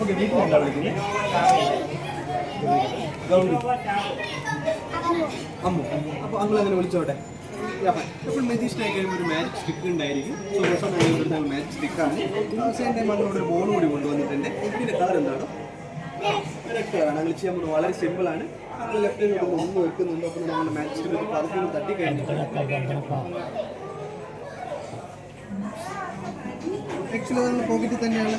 Okay വീട്ടിൽ എന്താ വിളിക്കുന്നത്? ഗൗരി അമ്മു. അപ്പോൾ അങ്ങൾ അങ്ങനെ വിളിച്ചോട്ടെ. അപ്പോൾ മെജീഷ്യനായി കഴിയുമ്പോൾ ഒരു മാജിക് സ്റ്റിക്ക് ഉണ്ടായിരിക്കും. സോ ദിവസം മാജിക് സ്റ്റിക്കാണ്. സെയിം ടൈം അങ്ങളോട് ഒരു ബോൾ കൂടി കൊണ്ടുവന്നിട്ടുണ്ട്. ഇതിൻ്റെ കളർ എന്താണ്? റെഡ് കളറാണ്. അങ്ങനെ ചെയ്യാൻ പോകുന്നത് വളരെ സിമ്പിളാണ്. നമ്മൾ ലെഫ്റ്റ് ഹാൻഡ് ഒന്ന് വെക്കുന്നുണ്ട്. അപ്പോൾ നമ്മൾ മാജിക് സ്റ്റിക്ക് പതുക്കെ തട്ടി കഴിഞ്ഞിട്ടുണ്ട്. ആക്ച്വലി നമ്മൾ പോക്കറ്റിൽ തന്നെയാണ്.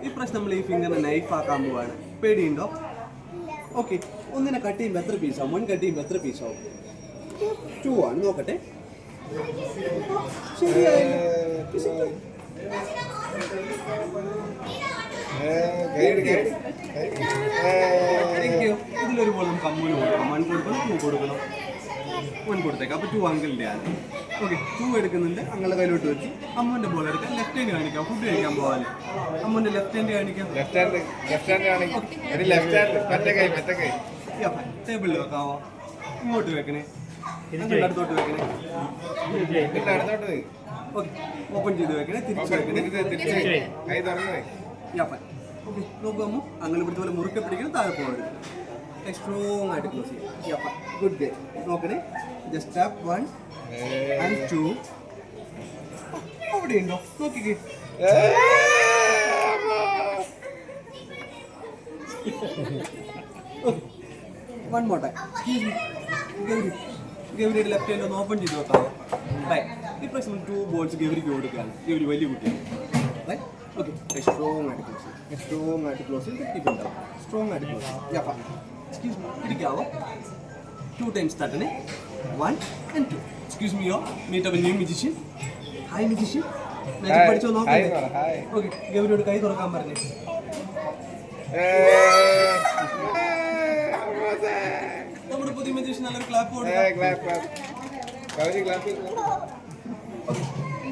ഈ പ്രശ്നം നമ്മൾ ഈ ഫിംഗറിനെ നൈഫ് ആക്കാൻ പോവാണ്. പേടിയുണ്ടോ? ഓക്കെ, ഒന്നിനെ കട്ട് ചെയ്യുമ്പോൾ എത്ര പീസാവും? 1 കട്ട് ചെയ്യുമ്പോൾ എത്ര പീസാവും? 2 ആണ്. നോക്കട്ടെ. ഇതിലൊരു പോലെ നമുക്ക് അമ്മൂന് കൊടുക്കണം. 1 കൊടുക്കണം, 2 കൊടുക്കണം. 1 കൊടുത്തേക്കാം. അപ്പോൾ 2 അങ്കിളിൻ്റെ ആണ്. ഓക്കെ, 2 എടുക്കുന്നുണ്ട്. അങ്ങളുടെ കയ്യിലോട്ട് വെച്ച് അമ്മൂൻ്റെ ബോൾ എടുക്കാം. ലെഫ്റ്റ് ഹാൻഡ് കാണിക്കാം. ഫുഡ് കഴിക്കാൻ പോകാൻ അമ്മൂൻ്റെ ലെഫ്റ്റ് ഹാൻഡ് കാണിക്കാം. ടേബിളിൽ വെക്കാവോ? ഇങ്ങോട്ട് വെക്കണേ. ഞങ്ങളുടെ അടുത്തോട്ട് വെക്കണേ. ഓക്കെ, ഓപ്പൺ ചെയ്ത് വെക്കണേ. തിരിച്ച് വെക്കണേ. ഓക്കെ, നോക്കൂ അമ്മു. അങ്ങനെ ഇവിടുത്തെ പോലെ മുറുക്കെ പിടിക്കണം. താഴെ പോകരുത്. സ്ട്രോങ് ആയിട്ട് ക്ലോസ് ചെയ്യാം. ഗുഡ് ഗേ. നോക്കണേ. Just tap 1 and 2. അവിടെ ഉണ്ടോ? നോക്കിക്കേ. 1 more time. ഗൗരിയുടെ ലെഫ്റ്റ് ഹാൻഡ് ഒന്ന് ഓപ്പൺ ചെയ്ത് വെക്കാമോ? ഈ പ്രാവശ്യം 2 ബോൾസ് ഗൗരിക്ക് കൊടുക്കുകയാണ്. ഗൗരി വലിയ കുട്ടിയാണ്. ഓക്കെ, സ്ട്രോങ് ആയിട്ട് ക്ലോസ് ചെയ്യും. സ്ട്രോങ് ആയിട്ട് ക്ലോസ് ചെയ്ത് കിട്ടിയിട്ടുണ്ടാവും. സ്ട്രോങ് ആയിട്ട് ക്ലോസ് ചെയ്യും. എക്സ്ക്യൂസ് മീ, പിടിക്കാവോ? 2 times തട്ടണേ. 1 and 2. Excuse me, yo meet up new musician. Hi musician. Magic പഠിച്ചോ? നോക്കേ. ഓക്കെ, ഗൗരിയോട് കൈ തുറക്കാൻ പറഞ്ഞേ. നമ്മുടെ പുതിയ മ്യൂസിഷ്യൻ നല്ലൊരു ക്ലാപ്പ് കൊടുക്കാം.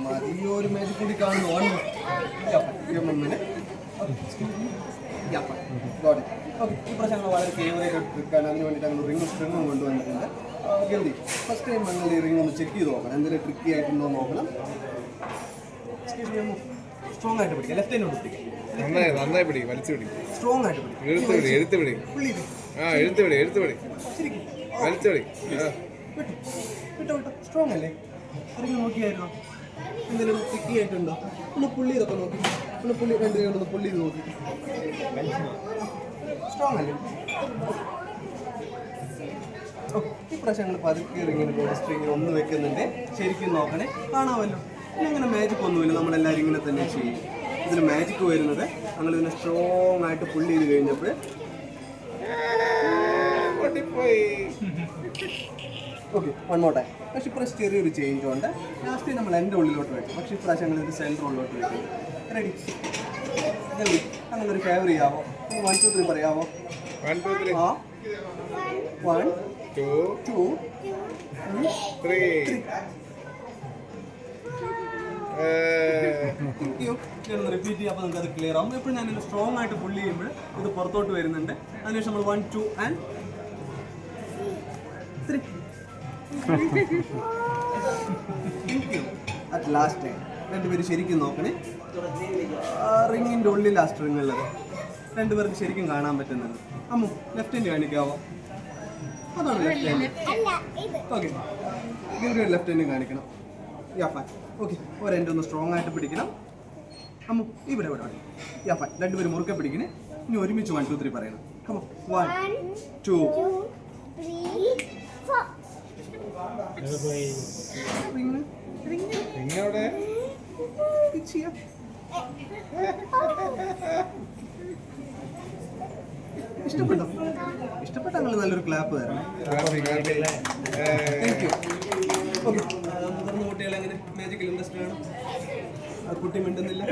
മതിയൊരു മാജിക് കൂടി കാണുന്നു. ഓക്കെ, ഈ പ്രാവശ്യം ഞങ്ങൾ വളരെ ഫേവറേറ്റ് ട്രിക്കാണ്. അതിന് വേണ്ടിയിട്ട് ഞങ്ങൾ റിങ്ങും സ്ട്രിങ്ങും കൊണ്ടുവന്നിട്ടുണ്ട്. ഗന്ധി, ഫസ്റ്റ് ടൈം ഞങ്ങൾ ഈ റിങ് ഒന്ന് ചെക്ക് ചെയ്ത് നോക്കണം. എന്തെങ്കിലും ട്രിക്കി ആയിട്ടുണ്ടോ നോക്കണം. സ്ട്രോങ് ആയിട്ട് പിടിക്കുക. ലെഫ്റ്റ് ഹാൻഡ് കൊണ്ട് പിടിക്കുക. നന്നായി പിടിക്കും. വലിച്ചു പിടിക്കും. സ്ട്രോങ് ആയിട്ട് പിടിക്കും. എഴുത്ത് പിടി. എഴുത്ത് പിടി. വലിച്ചു പിടി. വിട്ടോ. സ്ട്രോങ് അല്ലേ? റിങ് നോക്കിയായിരുന്നോ? എന്തെങ്കിലും ട്രിക്കി ആയിട്ടുണ്ടോ? ഒന്ന് പുള്ളി ഇതൊക്കെ നോക്കി. ഒന്ന് പുള്ളി 2 കൈ ഒന്ന് പുള്ളി നോക്കി. സ്ട്രോങ് അല്ലേ? ഈ പ്രാവശ്യം ഞങ്ങൾ പതുക്കെ റിങ്ങിന് ബോഡി സ്ട്രിങ്ങിന് ഒന്ന് വെക്കുന്നുണ്ട്. ശരിക്കും നോക്കണേ. കാണാമല്ലോ. ഇങ്ങനെ മാജിക് ഒന്നുമില്ല. നമ്മളെല്ലാവരും ഇങ്ങനെ തന്നെ ചെയ്യും. ഇതിൽ മാജിക് വരുന്നത് ഞങ്ങളിതിനെ സ്ട്രോങ് ആയിട്ട് പുള്ളി ചെയ്ത് കഴിഞ്ഞപ്പോൾ ഓക്കെ, 1 more time. പക്ഷേ ഇപ്രാവശ്യം ചെറിയൊരു ചേഞ്ച് ഉണ്ട്. ലാസ്റ്റ് നമ്മൾ എൻ്റെ ഉള്ളിലോട്ട് വെക്കും. പക്ഷേ ഇപ്രാവശ്യം ഞങ്ങൾ ഇത് സെൻറ്റർ ഉള്ളിലോട്ട് വെക്കും. റെഡി? അങ്ങനൊരു ഫേവർ ചെയ്യാവോ? 1 2 3 പറയാവോ? 1 2 3. 1 2 3. ഞാനൊന്ന് റിപ്പീറ്റ് ചെയ്യാം. അപ്പോൾ നമുക്ക് അത് ക്ലിയർ ആവും. എപ്പോഴും ഞാനൊരു സ്ട്രോങ് ആയിട്ട് പുള്ളി ചെയ്യുമ്പോൾ ഇത് പുറത്തോട്ട് വരുന്നുണ്ട്. അതിനുശേഷം നമ്മൾ 1 2 and 3. അറ്റ് ലാസ്റ്റ് ടൈം 2 പേര് ശരിക്കും നോക്കണേ. റിങ്ങിൻ്റെ ഉള്ളിൽ ലാസ്റ്റ് റിങ് ഉള്ളത് 2 പേർക്ക് ശരിക്കും കാണാൻ പറ്റുന്നത്. അമ്മു, ലെഫ്റ്റ് ഹാൻഡ് കാണിക്കാവോ? അതാണ് ലെഫ്റ്റ് ഹാൻഡ്. ഓക്കെ, ഗൗരിയുടെ ലെഫ്റ്റ് ഹാൻഡ് കാണിക്കണം. ഓക്കെ, ഒരെൻ്റെ ഒന്ന് സ്ട്രോങ് ആയിട്ട് പിടിക്കണം. അമ്മു, ഇവിടെ 2 പേര് മുറുക്കെ പിടിക്കണേ. ഇനി ഒരുമിച്ച് 1 2 3 പറയണം. 1 2 3 4. ഇഷ്ടപ്പെട്ടോ? ഇഷ്ടപ്പെട്ട നിങ്ങൾ നല്ലൊരു ക്ലാപ്പ് തരണം. Thank you. ഓക്കെ, മുതിർന്ന കുട്ടികൾ എങ്ങനെ മാജിക്കൽ ഇൻട്രസ്റ്റ് ആണ്? കുട്ടി മിണ്ടുന്നില്ല.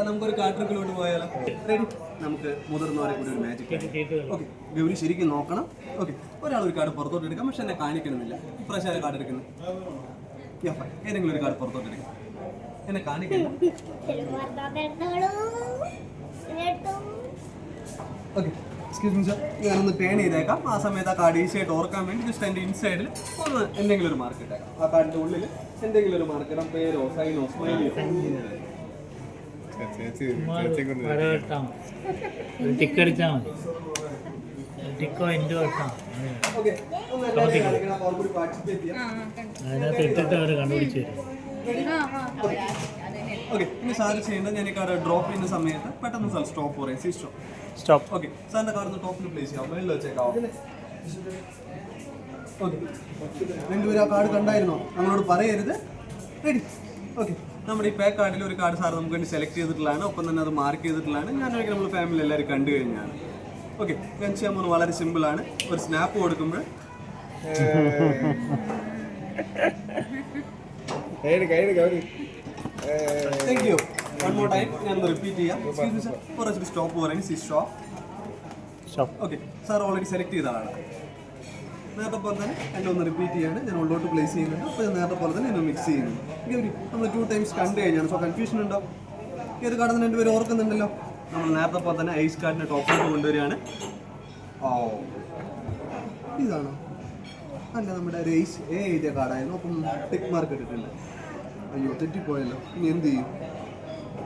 നമുക്കൊരു കാട്ടിലോട്ട് പോയാലോ? റെഡി? നമുക്ക് മുതിർന്നവരെ കൂടി ഒരു മാജിക്. ഓക്കെ, ഗൗരി ശരിക്കും നോക്കണം. ഓക്കെ, ഒരാൾ ഒരു കാർഡ് പുറത്തോട്ട് എടുക്കാം. പക്ഷെ എന്നെ കാണിക്കണമെന്നില്ല. ഇപ്രാവശ്യം കാർഡ് എടുക്കുന്നത് ഏതെങ്കിലും ഒരു കാർഡ് പുറത്തോട്ട് എടുക്കാം. എന്നെ കാണിക്കണം. ഓക്കെ എക്സ്ക്യൂസ് മീ സാർ ഞാനൊന്ന് ടേൺ ചെയ്തേക്കാം ആ സമയത്ത് ആ കാർഡ് ഈസി ആയിട്ട് ഓർക്കാൻ വേണ്ടി ജസ്റ്റ് എൻ്റെ ഇൻസൈഡിൽ ഒന്ന് എന്തെങ്കിലും ഒരു മാർക്ക് ഇട്ടേക്കാം ആ കാർഡിൻ്റെ ഉള്ളിൽ എന്തെങ്കിലും ഒരു മാർക്ക് ഇടാം പേരോ സൈനോ സ്മൈലിയോ ചേച്ചി ചേച്ചി കൊണ്ട് ഒരു ടിക്ക് അടിച്ചാൽ മതി ടിക്കോ ഇൻഡോ ഇട്ടാൽ ഓക്കെ ഒന്ന് എല്ലാവരും കാണിക്കണം അപ്പോൾ കൂടി പാർട്ടിസിപ്പേറ്റ് ചെയ്യാം അതിനകത്ത് ഇട്ടിട്ട് അവർ കണ്ടുപിടിച്ച് തരും. ഓക്കെ ഇനി സാറ് ചെയ്യേണ്ടത് ഞാൻ ഈ കാർഡ് ഡ്രോപ്പ് ചെയ്യുന്ന സമയത്ത് പെട്ടെന്ന് സാർ സ്റ്റോപ്പ് പറയാം സി സ്റ്റോപ്പ് സ്റ്റോപ്പ്. ഓക്കെ സാറിൻ്റെ കാർഡ് ടോപ്പിൽ പ്ലേസ് ചെയ്യാം മേളിൽ വെച്ചേക്കാവോ ഓക്കെ രണ്ടുപേരും ആ കാർഡ് കണ്ടായിരുന്നോ നമ്മളോട് പറയരുത് റെഡി ഓക്കെ നമ്മുടെ ഈ പേ കാർഡിൽ ഒരു കാർഡ് സാർ നമുക്ക് വേണ്ടി സെലക്ട് ചെയ്തിട്ടുള്ളതാണ് ഒപ്പം തന്നെ അത് മാർക്ക് ചെയ്തിട്ടുള്ളതാണ് ഞാനൊക്കെ നമ്മൾ ഫാമിലി എല്ലാവരും കണ്ടു കഴിഞ്ഞാണ് ഓക്കെ ഞാൻ ചെയ്യാൻ പോകുന്നത് വളരെ സിമ്പിളാണ് ഒരു സ്നാപ്പ് കൊടുക്കുമ്പോൾ Gauri thank you one more time ഞാനൊന്ന് റിപ്പീറ്റ് ചെയ്യാം കുറച്ചൊരു സ്റ്റോപ്പ് പറയാൻ C stop stop. Okay sir already select ചെയ്ത ആളാണ് നേരത്തെ പോലെ തന്നെ എൻ്റെ ഒന്ന് റിപ്പീറ്റ് ചെയ്യാണ് ഞാൻ ഉള്ളോട്ട് പ്ലേസ് ചെയ്യുന്നുണ്ട് അപ്പോൾ ഞാൻ നേരത്തെ പോലെ തന്നെ എന്നെ മിക്സ് ചെയ്യുന്നു ഗൗരി നമ്മൾ 2 ടൈംസ് കണ്ടു കഴിഞ്ഞാണ് സോ കൺഫ്യൂഷൻ ഉണ്ടോ ഈ ഒരു കാർഡ് രണ്ടുപേരും ഓർക്കുന്നുണ്ടല്ലോ നമ്മൾ നേരത്തെ പോലെ തന്നെ ഐസ് കാർഡിൻ്റെ ടോപ്പിലോട്ട് കൊണ്ടുവരികയാണ് ഓ ഇതാണോ അല്ല നമ്മുടെ ഒരു ഐസ് എഴുതിയ കാർഡായിരുന്നു അപ്പം ടിക്ക് മാർക്ക് ഇട്ടിട്ടുണ്ട് അയ്യോ തെറ്റിപ്പോയല്ലോ ഇനി എന്ത് ചെയ്യും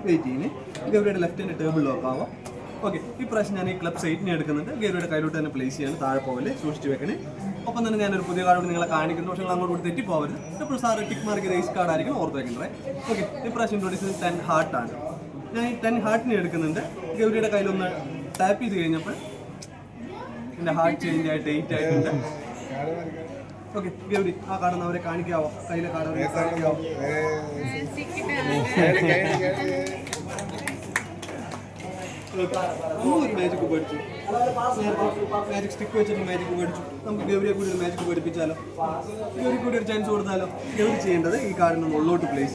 വെയിറ്റ് ചെയ്യുന്നേ ഗൗരിയുടെ ലെഫ്റ്റിൻ്റെ ടേബിൾ നോക്കാവോ ഓക്കെ ഇപ്രാവശ്യം ഞാൻ ഈ ക്ലബ് സൈറ്റിനെ എടുക്കുന്നുണ്ട് ഗൗരിയുടെ കയ്യിലോട്ട് തന്നെ പ്ലേസ് ചെയ്യാണ് താഴെ പോകല് സൂക്ഷിച്ച് വെക്കണേ ഒപ്പം തന്നെ ഞാനൊരു പുതിയ കാർഡ് നിങ്ങളെ കാണിക്കുന്നു പക്ഷേ നിങ്ങൾ അങ്ങോട്ട് കൂടി തെറ്റിപ്പോകരുത് ഇപ്പോൾ സാറ് ടിക്ക് മാർക്ക് ചെയ്ത ഐസ് കാർഡായിരിക്കും ഓർത്ത് വെക്കണ്ടേ ഓക്കെ ഇപ്രാവശ്യം ഇൻട്രോഡ്യൂസ് 10 ഹാർട്ടാണ് ഞാൻ ഈ 10 ഹാർട്ടിനെ എടുക്കുന്നുണ്ട് ഗൗരിയുടെ കയ്യിലൊന്ന് ടാപ്പ് ചെയ്ത് കഴിഞ്ഞപ്പോൾ എൻ്റെ ഹാർട്ട് ചേഞ്ച് ആയിട്ട് 8 ആയിട്ടുണ്ട് ഓക്കെ ഗൗരി ആ കാർഡ് അവരെ കാണിക്കാവോ കയ്യിലെ കാർഡ് അവരെ കാണിക്കാവോ ഒരു മാജിക് പഠിച്ചു മാജിക് സ്റ്റിക്ക് വെച്ചിട്ട് മാജിക് പഠിച്ചു നമുക്ക് ഗൗരിയെ കൂടി ഒരു മാജിക് പഠിപ്പിച്ചാലോ ഗൗരി കൂടി ഒരു ചാൻസ് കൊടുത്താലോ ഗൗരി ചെയ്യേണ്ടത് ഈ കാർഡിന് ഉള്ളോട്ട് പ്ലേസ്